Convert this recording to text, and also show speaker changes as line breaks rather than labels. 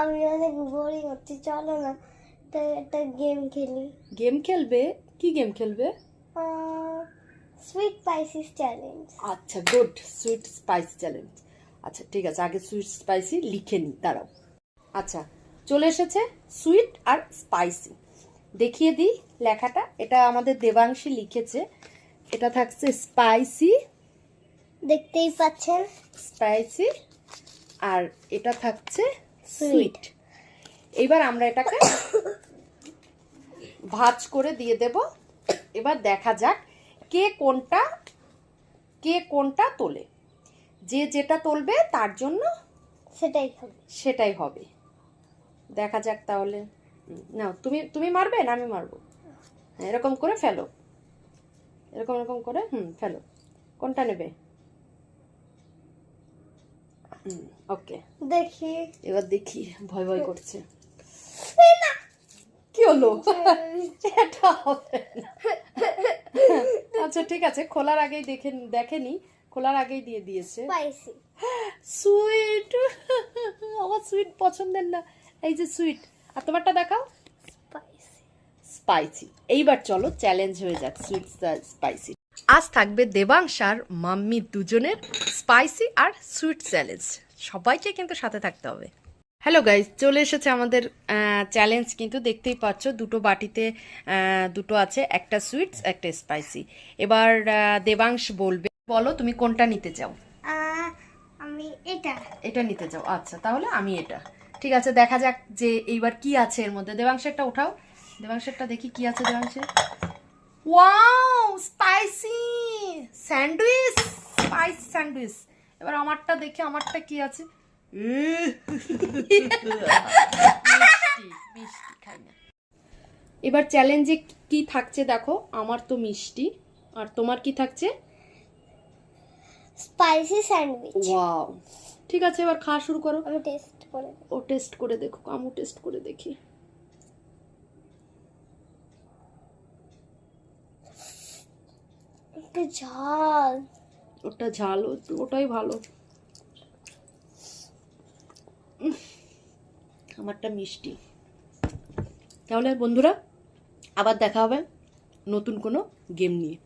আমি অনেক বোরিং হচ্ছে, চলো না একটা গেম খেলি।
গেম খেলবে? কি গেম খেলবে?
Sweet spicy challenge.
আচ্ছা, গুড, সুইট স্পাইসি চ্যালেঞ্জ। আচ্ছা ঠিক আছে, আগে সুইট স্পাইসি লিখে নিই, দাঁড়াও। আচ্ছা, চলে এসেছে সুইট আর স্পাইসি। দেখিয়ে দিই লেখাটা। এটা আমাদের দেবাংশী লিখেছে। এটা থাকছে স্পাইসি,
দেখতেই পাচ্ছেন,
স্পাইসি, আর এটা থাকছে সুইট। এবার আমরা এটাকে ভাঁজ করে দিয়ে দেব। এবার দেখা যাক কে কোনটা তোলে। যে যেটা তোলবে তার জন্য সেটাই হবে। দেখা যাক তাহলে। নাও, তুমি মারবে না আমি মারবো? এরকম করে ফেলো, এরকম করে ফেলো। কোনটা নেবে? ওকে,
দেখি।
এবার দেখি, ভয় ভয় করছে। কি হলো? এটা হবে না। আচ্ছা ঠিক আছে, খোলার আগেই দেখেনি, খোলার আগেই দিয়ে দিয়েছে।
Spicy,
sweet. আমার সুইট পছন্দের না। এই যে সুইট, আর তোমারটা দেখাও। স্পাইসি। এইবার চলো চ্যালেঞ্জ হয়ে যাক সুইট স্পাইসি। আজ থাকবে দেবাংশার মাম্মি দুজনের স্পাইসি আর সুইট চ্যালেঞ্জ। সবাইকে কিন্তু সাথে থাকতে হবে। হ্যালো গাইজ, চলে এসেছে আমাদের চ্যালেঞ্জ। কিন্তু দেখতেই পাচ্ছ দুটো বাটিতে দুটো আছে, একটা সুইটস একটা স্পাইসি। এবার দেবাংশ বলবে, বলো তুমি কোনটা নিতে চাও?
আমি
এটা নিতে চাও? আচ্ছা, তাহলে আমি এটা। ঠিক আছে, দেখা যাক যে এইবার কি আছে এর মধ্যে। দেবাংশেরটা উঠাও, দেবাংশেরটা দেখি কি আছে দেবাংশের। Wow, spicy sandwich, spicy sandwich. এবার আমারটা দেখি, আমারটা কি আছে। মিষ্টি খাই না। এবার চ্যালেঞ্জে কি থাকছে দেখো। আমার তো মিষ্টি, আর তোমার কি থাকছে?
Spicy sandwich.
ওয়াও, ঠিক আছে, এবার খাওয়া শুরু করো।
আমি টেস্ট করে,
ও টেস্ট করে দেখো, আমু টেস্ট করে দেখি।
একটু ঝাল।
ওটা ঝাল, ওটাই ভালো। আমারটা মিষ্টি। তাহলে বন্ধুরা, আবার দেখা হবে নতুন কোনো গেম নিয়ে।